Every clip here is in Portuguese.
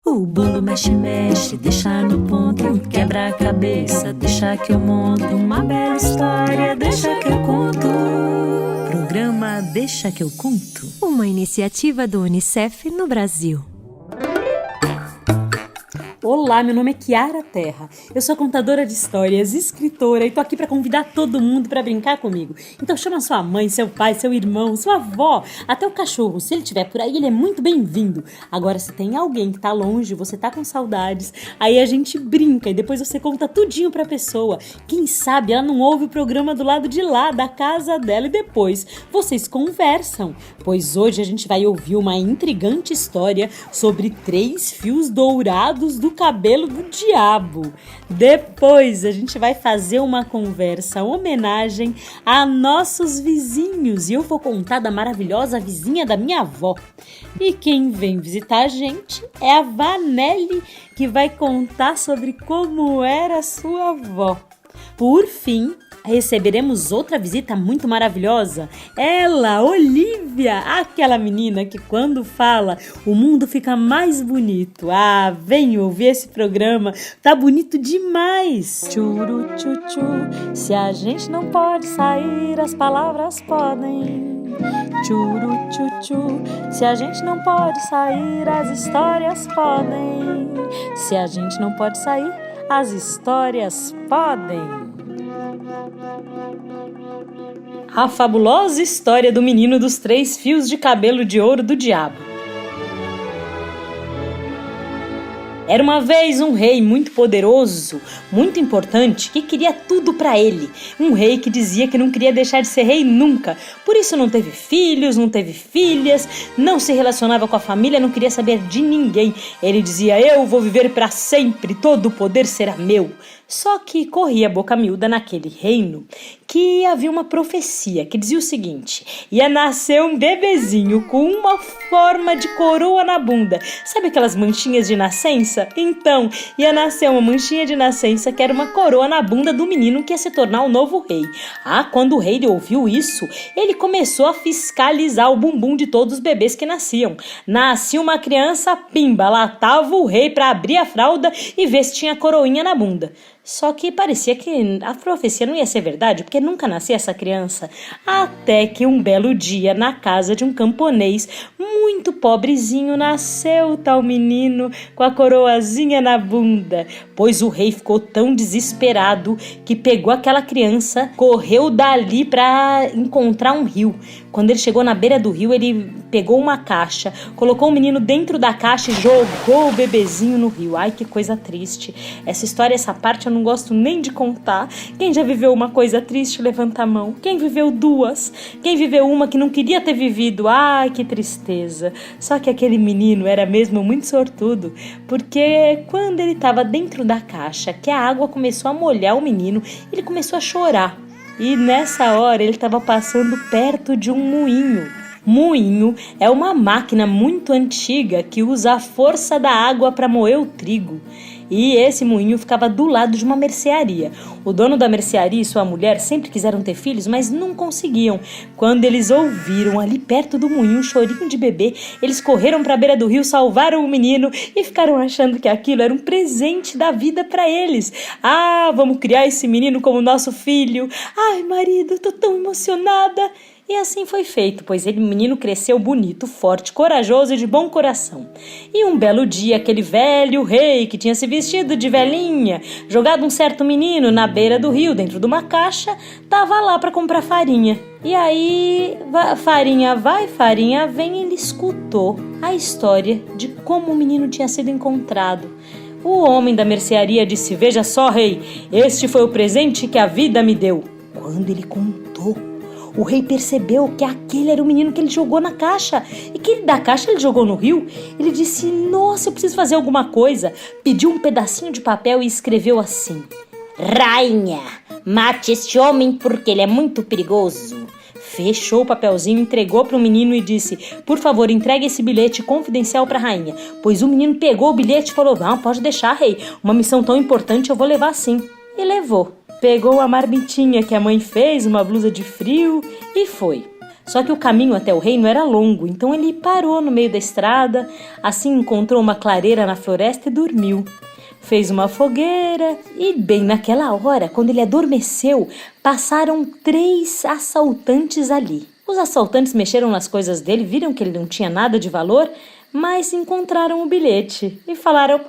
O bolo mexe, mexe, deixa no ponto, quebra a cabeça, deixa que eu monto uma bela história, deixa que eu conto. Programa Deixa que eu conto. Uma iniciativa do Unicef no Brasil. Olá, meu nome é Kiara Terra, eu sou contadora de histórias, escritora e tô aqui pra convidar todo mundo pra brincar comigo. Então chama sua mãe, seu pai, seu irmão, sua avó, até o cachorro, se ele estiver por aí ele é muito bem-vindo. Agora se tem alguém que tá longe, você tá com saudades, aí a gente brinca e depois você conta tudinho pra pessoa. Quem sabe ela não ouve o programa do lado de lá, da casa dela e depois vocês conversam. Pois hoje a gente vai ouvir uma intrigante história sobre 3 fios dourados do cabelo do diabo. Depois a gente vai fazer uma conversa, homenagem a nossos vizinhos e eu vou contar da maravilhosa vizinha da minha avó. E quem vem visitar a gente é a Vanelli, que vai contar sobre como era a sua avó. Por fim, receberemos outra visita muito maravilhosa. Ela, Olivia, aquela menina que quando fala, o mundo fica mais bonito. Ah, vem ouvir esse programa, tá bonito demais. Churu, tchu, se a gente não pode sair, as palavras podem. Churu, tchu, se a gente não pode sair, as histórias podem. Se a gente não pode sair, as histórias podem. A fabulosa história do menino dos 3 fios de cabelo de ouro do diabo. Era uma vez um rei muito poderoso, muito importante, que queria tudo pra ele. Um rei que dizia que não queria deixar de ser rei nunca. Por isso não teve filhos, não teve filhas, não se relacionava com a família, não queria saber de ninguém. Ele dizia, eu vou viver pra sempre, todo o poder será meu. Só que corria boca miúda naquele reino que havia uma profecia que dizia o seguinte: ia nascer um bebezinho com uma forma de coroa na bunda. Sabe aquelas manchinhas de nascença? Então, ia nascer uma manchinha de nascença que era uma coroa na bunda do menino que ia se tornar o novo rei. Ah, quando o rei ouviu isso, ele começou a fiscalizar o bumbum de todos os bebês que nasciam. Nascia uma criança, pimba, lá tava o rei para abrir a fralda e ver se tinha coroinha na bunda. Só que parecia que a profecia não ia ser verdade, porque nunca nascia essa criança. Até que um belo dia, na casa de um camponês muito pobrezinho, nasceu o tal menino com a coroazinha na bunda. Pois o rei ficou tão desesperado que pegou aquela criança, correu dali para encontrar um rio. Quando ele chegou na beira do rio, ele pegou uma caixa, colocou o menino dentro da caixa e jogou o bebezinho no rio. Ai, que coisa triste. Essa história, essa parte eu não gosto nem de contar. Quem já viveu uma coisa triste, levanta a mão. Quem viveu 2? Quem viveu uma que não queria ter vivido? Ai, que tristeza. Só que aquele menino era mesmo muito sortudo, porque quando ele estava dentro da caixa, que a água começou a molhar o menino, ele começou a chorar. E nessa hora ele estava passando perto de um moinho. Moinho é uma máquina muito antiga que usa a força da água para moer o trigo. E esse moinho ficava do lado de uma mercearia. O dono da mercearia e sua mulher sempre quiseram ter filhos, mas não conseguiam. Quando eles ouviram ali perto do moinho um chorinho de bebê, eles correram para a beira do rio, salvaram o menino e ficaram achando que aquilo era um presente da vida para eles. Ah, vamos criar esse menino como nosso filho. Ai, marido, tô tão emocionada. E assim foi feito, pois o menino cresceu bonito, forte, corajoso e de bom coração. E um belo dia, aquele velho rei que tinha se vestido de velhinha, jogado um certo menino na beira do rio, dentro de uma caixa, estava lá para comprar farinha. E aí, farinha vai, farinha vem, ele escutou a história de como o menino tinha sido encontrado. O homem da mercearia disse, veja só, rei, este foi o presente que a vida me deu. Quando ele contou, o rei percebeu que aquele era o menino que ele jogou na caixa e que da caixa ele jogou no rio. Ele disse, nossa, eu preciso fazer alguma coisa. Pediu um pedacinho de papel e escreveu assim: rainha, mate este homem porque ele é muito perigoso. Fechou o papelzinho, entregou para o menino e disse, por favor, entregue esse bilhete confidencial para a rainha. Pois o menino pegou o bilhete e falou, não, pode deixar, rei, uma missão tão importante eu vou levar sim. E levou. Pegou a marmitinha que a mãe fez, uma blusa de frio e foi. Só que o caminho até o reino era longo, então ele parou no meio da estrada, assim encontrou uma clareira na floresta e dormiu. Fez uma fogueira e bem naquela hora, quando ele adormeceu, passaram 3 assaltantes ali. Os assaltantes mexeram nas coisas dele, viram que ele não tinha nada de valor, mas encontraram o bilhete e falaram: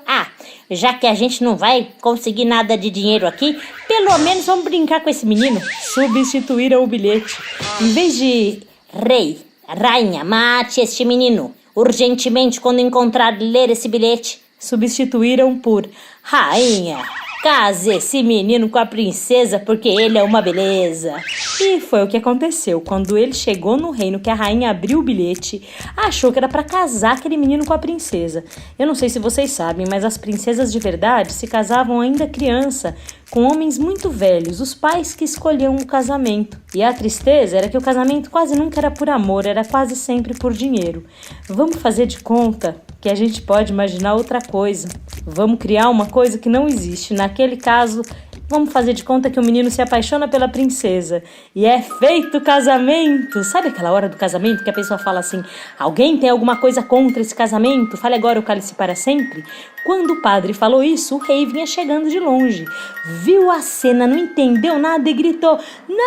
já que a gente não vai conseguir nada de dinheiro aqui, pelo menos vamos brincar com esse menino. Substituíram o bilhete. Em vez de Rei, rainha, mate este menino urgentemente quando encontrar ler esse bilhete, substituíram por rainha, case esse menino com a princesa porque ele é uma beleza. E foi o que aconteceu. Quando ele chegou no reino, que a rainha abriu o bilhete, achou que era para casar aquele menino com a princesa. Eu não sei se vocês sabem, mas as princesas de verdade se casavam ainda criança, com homens muito velhos, os pais que escolhiam o casamento. E a tristeza era que o casamento quase nunca era por amor, era quase sempre por dinheiro. Vamos fazer de conta que a gente pode imaginar outra coisa. Vamos criar uma coisa que não existe. Naquele caso, vamos fazer de conta que o menino se apaixona pela princesa. E é feito o casamento. Sabe aquela hora do casamento que a pessoa fala assim: alguém tem alguma coisa contra esse casamento? Fale agora o cálice para sempre. Quando o padre falou isso, o rei vinha chegando de longe. Viu a cena, não entendeu nada e gritou: não!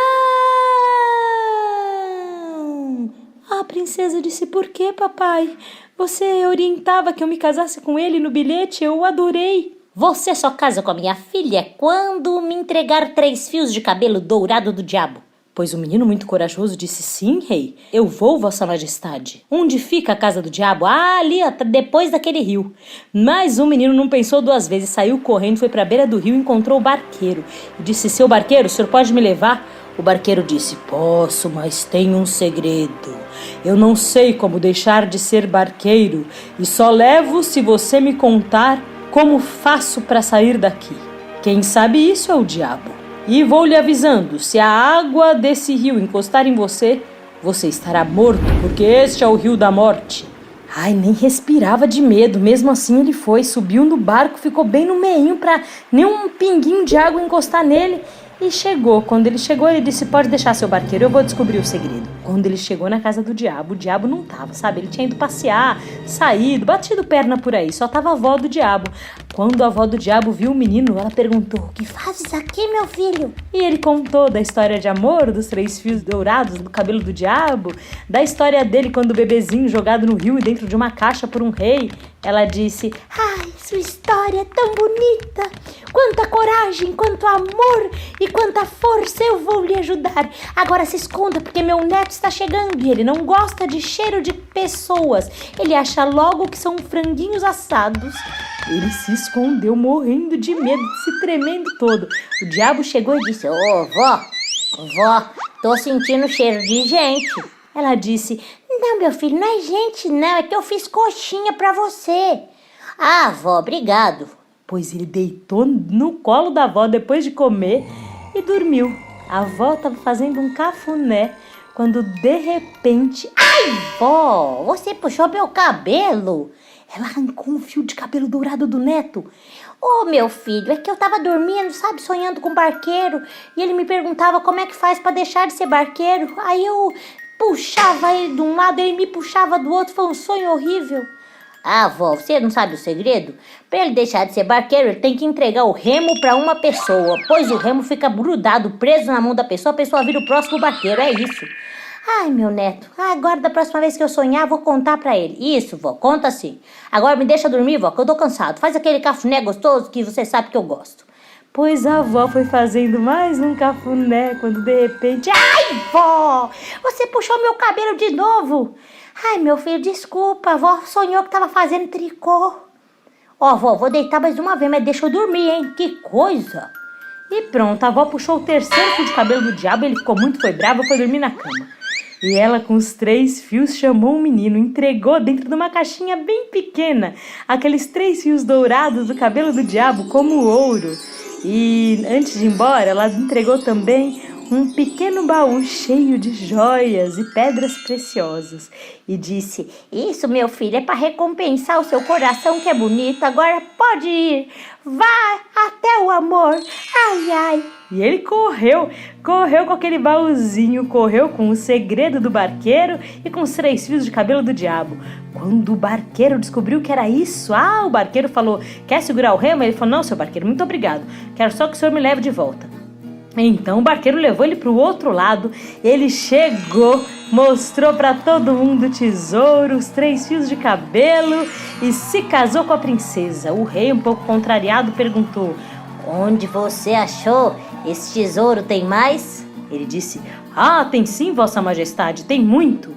A princesa disse: por quê, papai? Você orientava que eu me casasse com ele no bilhete, eu o adorei. Você só casa com a minha filha quando me entregar 3 fios de cabelo dourado do diabo. Pois o menino muito corajoso disse: sim, rei, eu vou, vossa majestade. Onde fica a casa do diabo? Ali, depois daquele rio. Mas o menino não pensou 2 vezes, saiu correndo, foi para a beira do rio e encontrou o barqueiro. E disse: seu barqueiro, o senhor pode me levar? O barqueiro disse: posso, mas tenho um segredo. Eu não sei como deixar de ser barqueiro e só levo se você me contar como faço para sair daqui. Quem sabe isso é o diabo. E vou lhe avisando, se a água desse rio encostar em você, você estará morto, porque este é o rio da morte. Ai, nem respirava de medo. Mesmo assim ele foi, subiu no barco, ficou bem no meinho para nenhum pinguinho de água encostar nele. E chegou. Quando ele chegou, ele disse: pode deixar, seu barqueiro, eu vou descobrir o segredo. Quando ele chegou na casa do diabo, o diabo não tava, sabe? Ele tinha ido passear, saído, batido perna por aí. Só tava a avó do diabo. Quando a avó do diabo viu o menino, ela perguntou: o que fazes aqui, meu filho? E ele contou da história de amor, dos 3 fios dourados do cabelo do diabo, da história dele quando bebezinho jogado no rio e dentro de uma caixa por um rei. Ela disse: ai, sua história é tão bonita. Quanta coragem, quanto amor e quanta força, eu vou lhe ajudar. Agora se esconda, porque meu neto está chegando e ele não gosta de cheiro de pessoas. Ele acha logo que são franguinhos assados. Ele se escondeu, morrendo de medo, se tremendo todo. O diabo chegou e disse: ô, vó, tô sentindo cheiro de gente. Ela disse: não, meu filho, não é gente não, é que eu fiz coxinha pra você. Ah, vó, obrigado. Pois ele deitou no colo da avó depois de comer e dormiu. A avó estava fazendo um cafuné quando de repente... ai, vó, você puxou meu cabelo. Ela arrancou um fio de cabelo dourado do neto. Ô, meu filho, é que eu tava dormindo, sabe, sonhando com um barqueiro. E ele me perguntava como é que faz pra deixar de ser barqueiro. Aí eu puxava ele de um lado, ele me puxava do outro. Foi um sonho horrível. Ah, vó, você não sabe o segredo? Pra ele deixar de ser barqueiro, ele tem que entregar o remo pra uma pessoa. Pois o remo fica grudado, preso na mão da pessoa, a pessoa vira o próximo barqueiro, é isso. Ai, meu neto, agora da próxima vez que eu sonhar, vou contar pra ele. Isso, vó, conta sim. Agora me deixa dormir, vó, que eu tô cansado. Faz aquele cafuné gostoso que você sabe que eu gosto. Pois a avó foi fazendo mais um cafuné quando de repente... ai, vó, você puxou meu cabelo de novo. Ai, meu filho, desculpa, a avó sonhou que tava fazendo tricô. Ó, vó, vou deitar mais uma vez, mas deixa eu dormir, hein? Que coisa! E pronto, a avó puxou o 3º fio de cabelo do diabo, ele ficou muito, foi bravo, foi dormir na cama. E ela, com os 3 fios, chamou o menino, entregou dentro de uma caixinha bem pequena aqueles 3 fios dourados do cabelo do diabo como ouro. E antes de ir embora, ela entregou também um pequeno baú cheio de joias e pedras preciosas e disse: Isso, meu filho, é para recompensar o seu coração que é bonito. Agora pode ir. Vá até o amor. Ai, ai. E ele correu com aquele baúzinho, correu com o segredo do barqueiro e com os 3 fios de cabelo do diabo. Quando o barqueiro descobriu que era isso, o barqueiro falou: quer segurar o remo? Ele falou: não, seu barqueiro, muito obrigado. Quero só que o senhor me leve de volta. Então o barqueiro levou ele para o outro lado. Ele chegou, mostrou para todo mundo o tesouro, os 3 fios de cabelo e se casou com a princesa. O rei, um pouco contrariado, perguntou: Onde você achou? Esse tesouro tem mais? Ele disse: tem sim, vossa majestade, tem muito.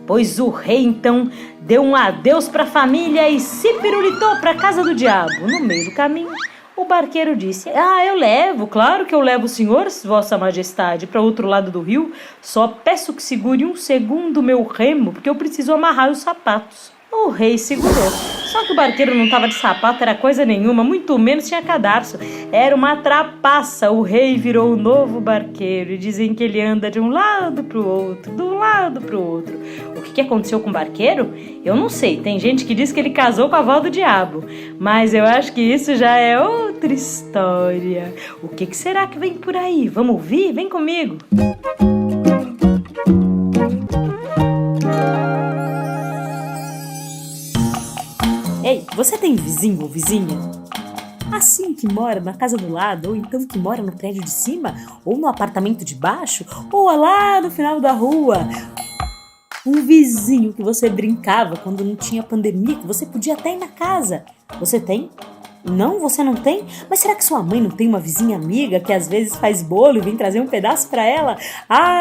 Pois o rei então deu um adeus para a família e se pirulitou para a casa do diabo. No meio do caminho, o barqueiro disse: eu levo, claro que eu levo o senhor, vossa majestade, para outro lado do rio. Só peço que segure um segundo o meu remo, porque eu preciso amarrar os sapatos. O rei segurou. Só que o barqueiro não estava de sapato, era coisa nenhuma, muito menos tinha cadarço. Era uma trapaça. O rei virou o novo barqueiro e dizem que ele anda de um lado para o outro, de um lado para o outro. O que aconteceu com o barqueiro? Eu não sei. Tem gente que diz que ele casou com a avó do diabo, mas eu acho que isso já é outra história. O que será que vem por aí? Vamos ouvir? Vem comigo! Ei, você tem vizinho ou vizinha? Assim, que mora na casa do lado, ou então que mora no prédio de cima, ou no apartamento de baixo, ou lá no final da rua. Um vizinho que você brincava quando não tinha pandemia, que você podia até ir na casa. Você tem? Não, você não tem? Mas será que sua mãe não tem uma vizinha amiga que às vezes faz bolo e vem trazer um pedaço pra ela?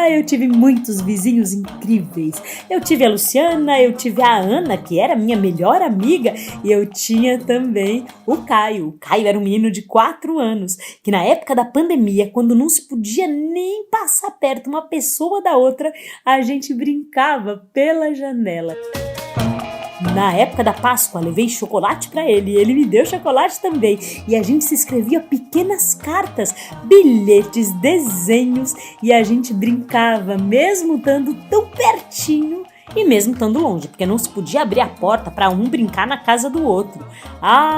Eu tive muitos vizinhos incríveis. Eu tive a Luciana, eu tive a Ana, que era minha melhor amiga, e eu tinha também o Caio. O Caio era um menino de 4 anos, que na época da pandemia, quando não se podia nem passar perto uma pessoa da outra, a gente brincava pela janela. Na época da Páscoa, levei chocolate pra ele e ele me deu chocolate também. E a gente se escrevia pequenas cartas, bilhetes, desenhos e a gente brincava, mesmo estando tão pertinho e mesmo estando longe, porque não se podia abrir a porta para um brincar na casa do outro.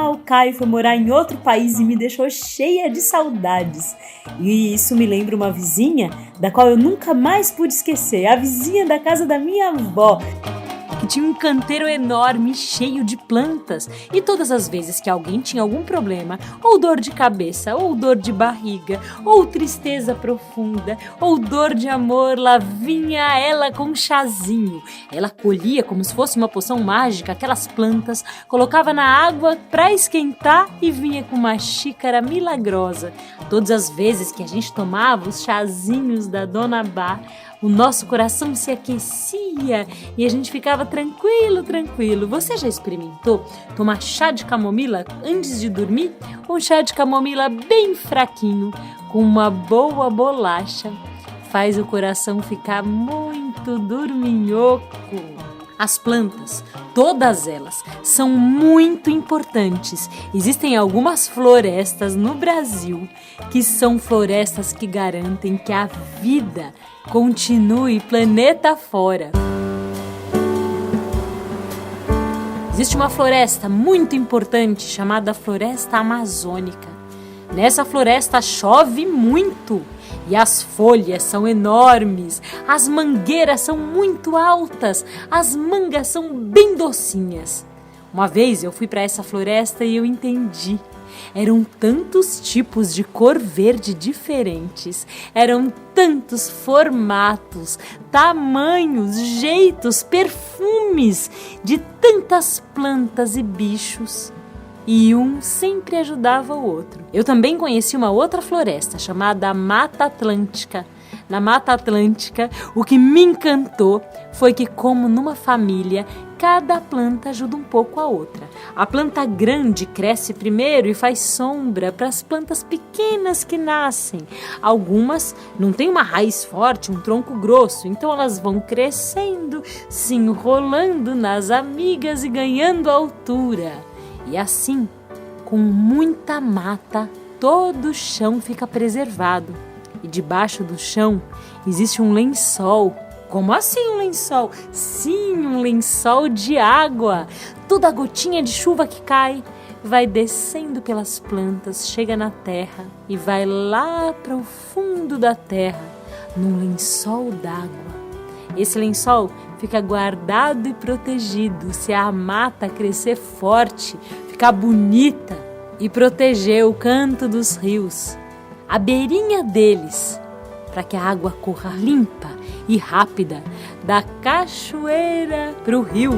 O Caio foi morar em outro país e me deixou cheia de saudades. E isso me lembra uma vizinha da qual eu nunca mais pude esquecer, a vizinha da casa da minha avó, que tinha um canteiro enorme, cheio de plantas, e todas as vezes que alguém tinha algum problema, ou dor de cabeça, ou dor de barriga, ou tristeza profunda, ou dor de amor, lá vinha ela com um chazinho. Ela colhia como se fosse uma poção mágica aquelas plantas, colocava na água para esquentar e vinha com uma xícara milagrosa. Todas as vezes que a gente tomava os chazinhos da Dona Bá, o nosso coração se aquecia e a gente ficava tranquilo. Você já experimentou tomar chá de camomila antes de dormir? Um chá de camomila bem fraquinho, com uma boa bolacha, faz o coração ficar muito dorminhoco. As plantas, todas elas, são muito importantes. Existem algumas florestas no Brasil que são florestas que garantem que a vida continue planeta fora. Existe uma floresta muito importante chamada Floresta Amazônica. Nessa floresta chove muito e as folhas são enormes, as mangueiras são muito altas, as mangas são bem docinhas. Uma vez eu fui para essa floresta e eu entendi. Eram tantos tipos de cor verde diferentes, eram tantos formatos, tamanhos, jeitos, perfumes de tantas plantas e bichos. E um sempre ajudava o outro. Eu também conheci uma outra floresta chamada Mata Atlântica. Na Mata Atlântica, o que me encantou foi que, como numa família, cada planta ajuda um pouco a outra. A planta grande cresce primeiro e faz sombra para as plantas pequenas que nascem. Algumas não têm uma raiz forte, um tronco grosso, então elas vão crescendo, se enrolando nas amigas e ganhando altura. E assim, com muita mata, todo o chão fica preservado. E debaixo do chão existe um lençol. Como assim um lençol? Sim, um lençol de água. Toda gotinha de chuva que cai vai descendo pelas plantas, chega na terra e vai lá para o fundo da terra, num lençol d'água. Esse lençol fica guardado e protegido se a mata crescer forte, ficar bonita e proteger o canto dos rios, a beirinha deles, para que a água corra limpa e rápida da cachoeira para o rio,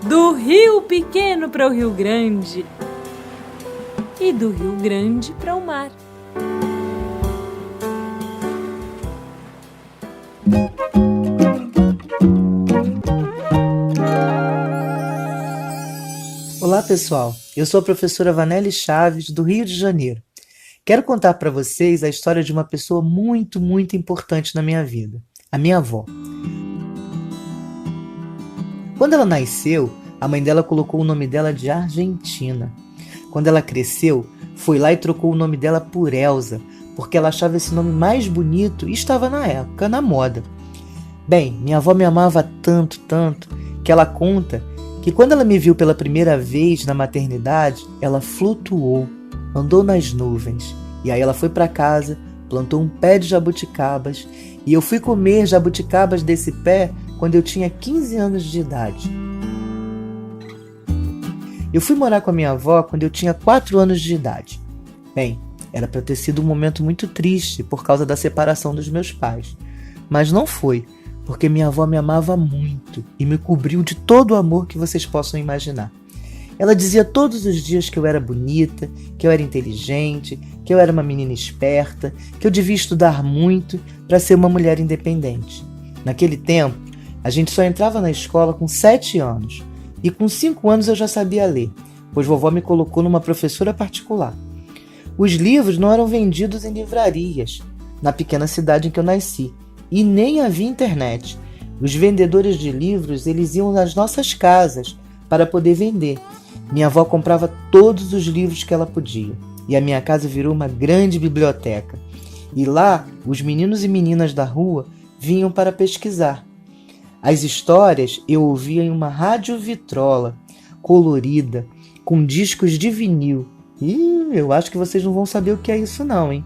do rio pequeno para o rio grande e do rio grande para o mar. Olá pessoal, eu sou a professora Vanelli Chaves do Rio de Janeiro. Quero contar para vocês a história de uma pessoa muito importante na minha vida, a minha avó. Quando ela nasceu, a mãe dela colocou o nome dela de Argentina. Quando ela cresceu, foi lá e trocou o nome dela por Elsa, porque ela achava esse nome mais bonito e estava na época na moda. Bem, minha avó me amava tanto, que ela conta que quando ela me viu pela primeira vez na maternidade, ela flutuou, andou nas nuvens. E aí ela foi para casa, plantou um pé de jabuticabas e eu fui comer jabuticabas desse pé quando eu tinha 15 anos de idade. Eu fui morar com a minha avó quando eu tinha 4 anos de idade. Bem, era para ter sido um momento muito triste por causa da separação dos meus pais. Mas não foi, porque minha avó me amava muito e me cobriu de todo o amor que vocês possam imaginar. Ela dizia todos os dias que eu era bonita, que eu era inteligente, que eu era uma menina esperta, que eu devia estudar muito para ser uma mulher independente. Naquele tempo, a gente só entrava na escola com 7 anos e com 5 anos eu já sabia ler, pois vovó me colocou numa professora particular. Os livros não eram vendidos em livrarias, na pequena cidade em que eu nasci, e nem havia internet. Os vendedores de livros eles iam nas nossas casas para poder vender. Minha avó comprava todos os livros que ela podia, e a minha casa virou uma grande biblioteca. E lá, os meninos e meninas da rua vinham para pesquisar. As histórias eu ouvia em uma rádio vitrola, colorida, com discos de vinil. E eu acho que vocês não vão saber o que é isso não, hein?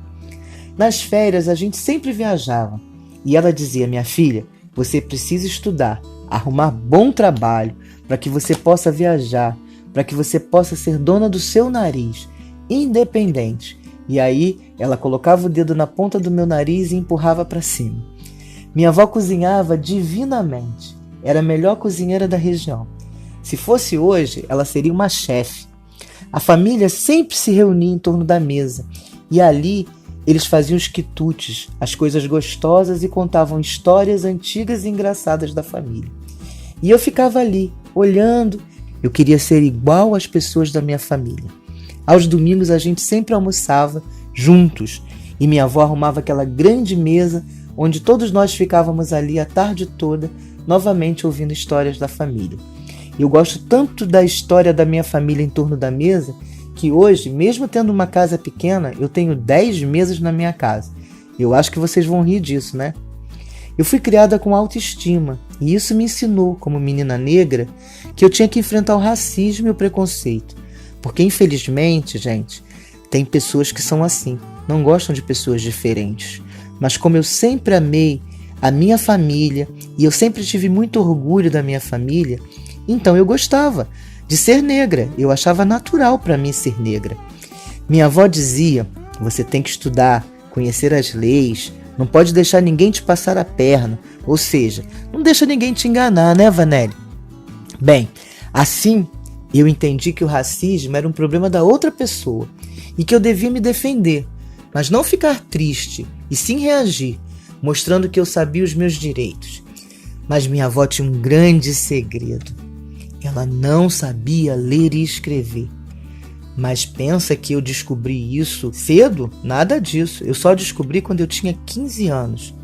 Nas férias a gente sempre viajava, e ela dizia, minha filha, você precisa estudar, arrumar bom trabalho, para que você possa viajar, para que você possa ser dona do seu nariz, independente. E aí, ela colocava o dedo na ponta do meu nariz e empurrava para cima. Minha avó cozinhava divinamente. Era a melhor cozinheira da região. Se fosse hoje, ela seria uma chefe. A família sempre se reunia em torno da mesa. E ali, eles faziam os quitutes, as coisas gostosas e contavam histórias antigas e engraçadas da família. E eu ficava ali, olhando. Eu queria ser igual às pessoas da minha família. Aos domingos a gente sempre almoçava juntos e minha avó arrumava aquela grande mesa onde todos nós ficávamos ali a tarde toda, novamente ouvindo histórias da família. Eu gosto tanto da história da minha família em torno da mesa que hoje, mesmo tendo uma casa pequena, eu tenho 10 mesas na minha casa. Eu acho que vocês vão rir disso, né? Eu fui criada com autoestima e isso me ensinou, como menina negra, que eu tinha que enfrentar o racismo e o preconceito. Porque, infelizmente, gente, tem pessoas que são assim, não gostam de pessoas diferentes. Mas como eu sempre amei a minha família e eu sempre tive muito orgulho da minha família, então eu gostava de ser negra. Eu achava natural para mim ser negra. Minha avó dizia, você tem que estudar, conhecer as leis, não pode deixar ninguém te passar a perna. Ou seja, não deixa ninguém te enganar, né, Vanelli? Bem, assim eu entendi que o racismo era um problema da outra pessoa e que eu devia me defender, mas não ficar triste e sim reagir, mostrando que eu sabia os meus direitos. Mas minha avó tinha um grande segredo. Ela não sabia ler e escrever. Mas pensa que eu descobri isso cedo? Nada disso. Eu só descobri quando eu tinha 15 anos.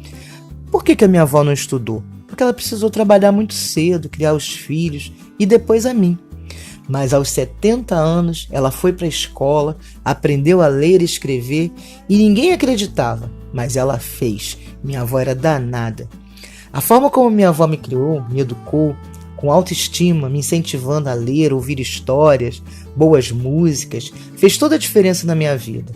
Por que a minha avó não estudou? Porque ela precisou trabalhar muito cedo, criar os filhos e depois a mim. Mas aos 70 anos, ela foi para a escola, aprendeu a ler e escrever e ninguém acreditava, mas ela fez. Minha avó era danada. A forma como minha avó me criou, me educou, com autoestima, me incentivando a ler, ouvir histórias, boas músicas, fez toda a diferença na minha vida.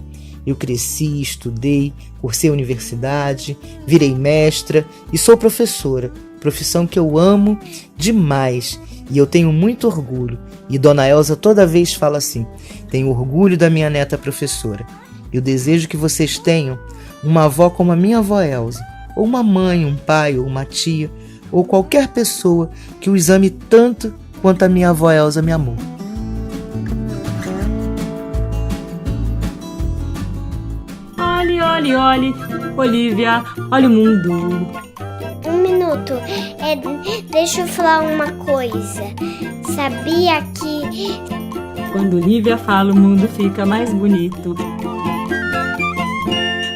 Eu cresci, estudei, cursei a universidade, virei mestra e sou professora, profissão que eu amo demais e eu tenho muito orgulho. E Dona Elza toda vez fala assim: tenho orgulho da minha neta professora. Eu desejo que vocês tenham uma avó como a minha avó Elza, ou uma mãe, um pai, ou uma tia, ou qualquer pessoa que os ame tanto quanto a minha avó Elza me amou. Olhe, Olivia, olha o mundo. Um minuto, deixa eu falar uma coisa. Sabia que... Quando Olivia fala, o mundo fica mais bonito.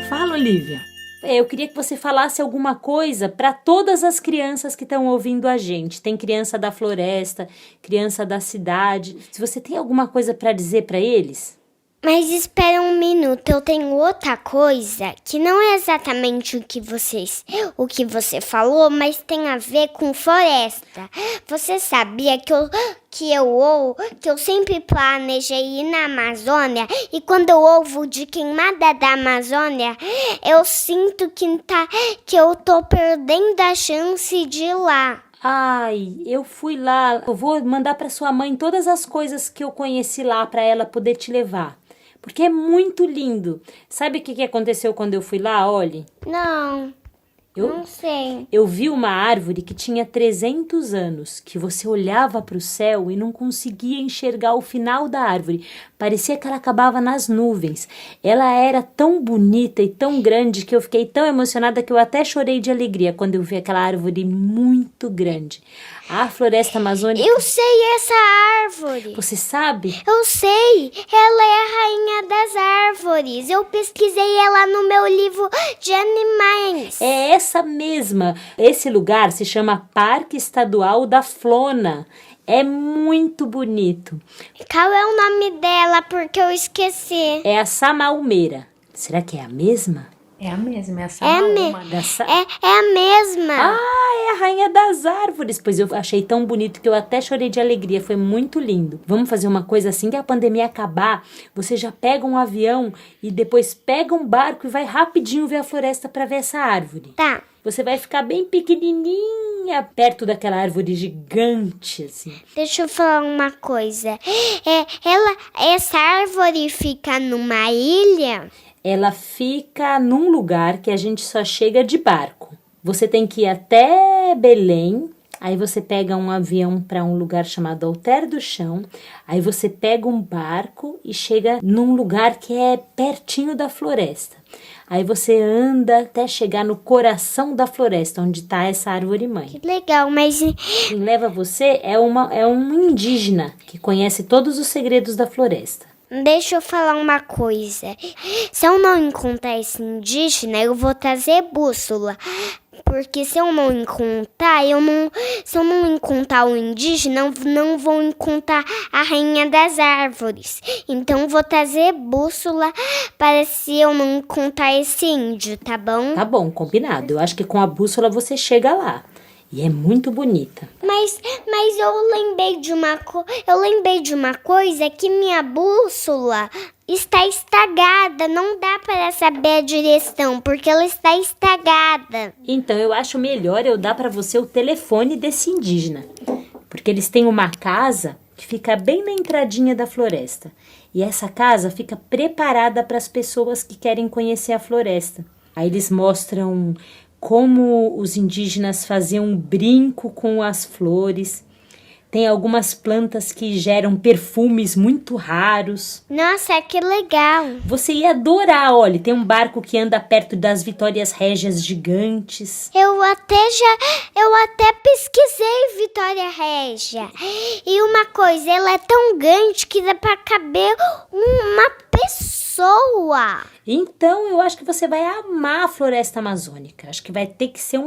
Fala, Olivia. Eu queria que você falasse alguma coisa para todas as crianças que estão ouvindo a gente. Tem criança da floresta, criança da cidade. Se você tem alguma coisa para dizer para eles... Mas espera um minuto, eu tenho outra coisa que não é exatamente o que você falou, mas tem a ver com floresta. Você sabia que eu sempre planejei ir na Amazônia e quando eu ouvo de queimada da Amazônia, eu sinto que eu tô perdendo a chance de ir lá. Ai, eu fui lá. Eu vou mandar para sua mãe todas as coisas que eu conheci lá para ela poder te levar. Porque é muito lindo. Sabe o que aconteceu quando eu fui lá, Olhe? Não sei. Eu vi uma árvore que tinha 300 anos, que você olhava para o céu e não conseguia enxergar o final da árvore. Parecia que ela acabava nas nuvens. Ela era tão bonita e tão grande que eu fiquei tão emocionada que eu até chorei de alegria quando eu vi aquela árvore muito grande. A floresta amazônica... Eu sei essa árvore. Você sabe? Eu sei. Ela é a rainha das árvores. Eu pesquisei ela no meu livro de animais. É essa mesma. Esse lugar se chama Parque Estadual da Flona. É muito bonito. Qual é o nome dela? Porque eu esqueci. É a Samaumeira. Será que é a mesma? É a mesma, é a Samaúma. É a mesma. Ah, é a rainha das árvores. Pois eu achei tão bonito que eu até chorei de alegria. Foi muito lindo. Vamos fazer uma coisa assim que a pandemia acabar. Você já pega um avião e depois pega um barco e vai rapidinho ver a floresta para ver essa árvore. Tá. Você vai ficar bem pequenininha perto daquela árvore gigante, assim. Deixa eu falar uma coisa. Essa árvore fica numa ilha? Ela fica num lugar que a gente só chega de barco. Você tem que ir até Belém, aí você pega um avião para um lugar chamado Alter do Chão, aí você pega um barco e chega num lugar que é pertinho da floresta. Aí você anda até chegar no coração da floresta, onde está essa árvore mãe. Que legal, mas... Quem leva você é um indígena que conhece todos os segredos da floresta. Deixa eu falar uma coisa. Se eu não encontrar esse indígena, eu vou trazer bússola. Porque se eu não encontrar, se eu não encontrar o indígena, não vou encontrar a rainha das árvores. Então vou trazer bússola para se eu não encontrar esse índio, tá bom? Tá bom, combinado. Eu acho que com a bússola você chega lá. E é muito bonita. Mas eu lembrei de uma coisa, que minha bússola está estragada. Não dá para saber a direção, porque ela está estragada. Então eu acho melhor eu dar para você o telefone desse indígena. Porque eles têm uma casa que fica bem na entradinha da floresta. E essa casa fica preparada para as pessoas que querem conhecer a floresta. Aí eles mostram como os indígenas faziam um brinco com as flores. Tem algumas plantas que geram perfumes muito raros. Nossa, que legal! Você ia adorar, olha, tem um barco que anda perto das Vitórias Régias gigantes. Eu até pesquisei Vitória Régia. E uma coisa, ela é tão grande que dá pra caber uma pessoa. pessoa. Então eu acho que você vai amar a floresta amazônica. Acho que vai ter que ser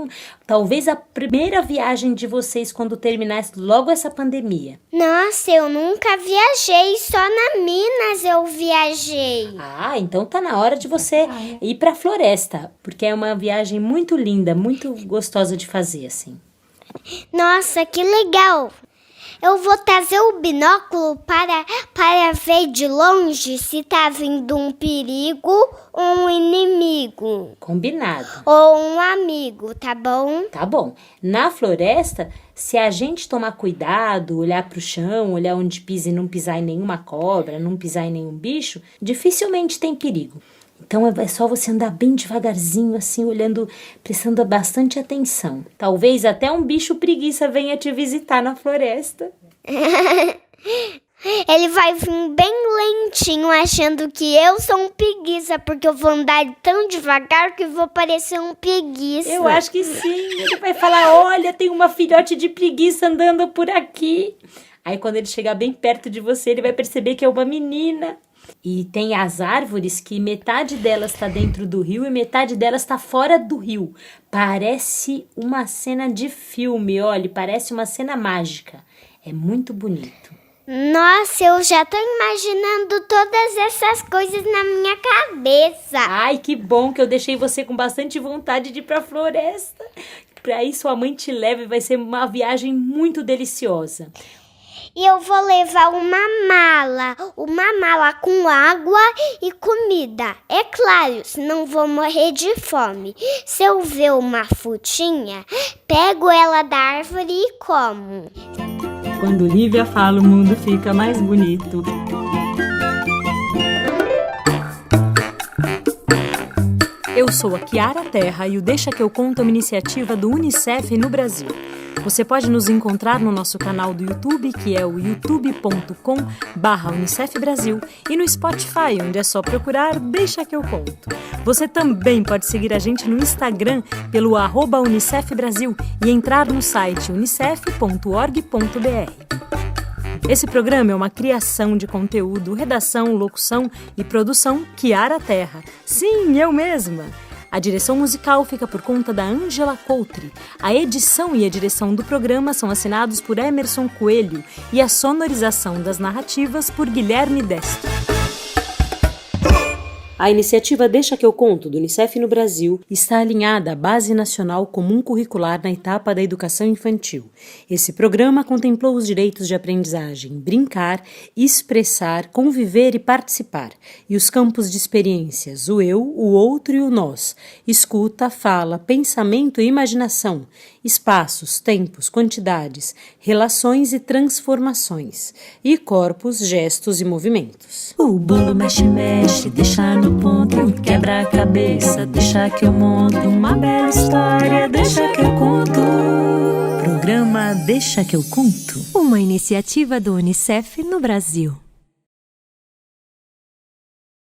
talvez a primeira viagem de vocês quando terminar logo essa pandemia. Nossa, eu nunca viajei, só na Minas eu viajei. Ah, então tá na hora de você ir pra floresta, porque é uma viagem muito linda, muito gostosa de fazer, assim. Nossa, que legal! Eu vou trazer o binóculo para ver de longe se tá vindo um perigo ou um inimigo. Combinado. Ou um amigo, tá bom? Tá bom. Na floresta, se a gente tomar cuidado, olhar pro chão, olhar onde pisa e não pisar em nenhuma cobra, não pisar em nenhum bicho, dificilmente tem perigo. Então é só você andar bem devagarzinho, assim, olhando, prestando bastante atenção. Talvez até um bicho preguiça venha te visitar na floresta. Ele vai vir bem lentinho, achando que eu sou um preguiça, porque eu vou andar tão devagar que vou parecer um preguiça. Eu acho que sim. Ele vai falar, olha, tem uma filhote de preguiça andando por aqui. Aí quando ele chegar bem perto de você, ele vai perceber que é uma menina. E tem as árvores que metade delas está dentro do rio e metade delas está fora do rio. Parece uma cena de filme, olha, parece uma cena mágica. É muito bonito. Nossa, eu já tô imaginando todas essas coisas na minha cabeça. Ai, que bom que eu deixei você com bastante vontade de ir pra floresta. Pra aí sua mãe te leva e vai ser uma viagem muito deliciosa. E eu vou levar uma mala com água e comida. É claro, senão vou morrer de fome. Se eu ver uma frutinha, pego ela da árvore e como. Quando Lívia fala, o mundo fica mais bonito. Eu sou a Kiara Terra e o Deixa que eu conto é uma iniciativa do Unicef no Brasil. Você pode nos encontrar no nosso canal do YouTube, que é o youtube.com/Unicef Brasil, e no Spotify, onde é só procurar Deixa que eu conto. Você também pode seguir a gente no Instagram pelo @Unicef Brasil e entrar no site unicef.org.br. Esse programa é uma criação de conteúdo, redação, locução e produção Kiara Terra. Sim, eu mesma! A direção musical fica por conta da Ângela Coutri. A edição e a direção do programa são assinados por Emerson Coelho e a sonorização das narrativas por Guilherme Destro. A iniciativa Deixa que eu conto, do Unicef no Brasil, está alinhada à Base Nacional Comum Curricular na etapa da educação infantil. Esse programa contemplou os direitos de aprendizagem, brincar, expressar, conviver e participar, e os campos de experiências, o eu, o outro e o nós, escuta, fala, pensamento e imaginação, espaços, tempos, quantidades, relações e transformações, e corpos, gestos e movimentos. O bolo mexe, mexe, deixa no ponto, quebra a cabeça, deixa que eu monto uma bela história, deixa que eu conto. Programa Deixa que eu conto. Uma iniciativa do Unicef no Brasil.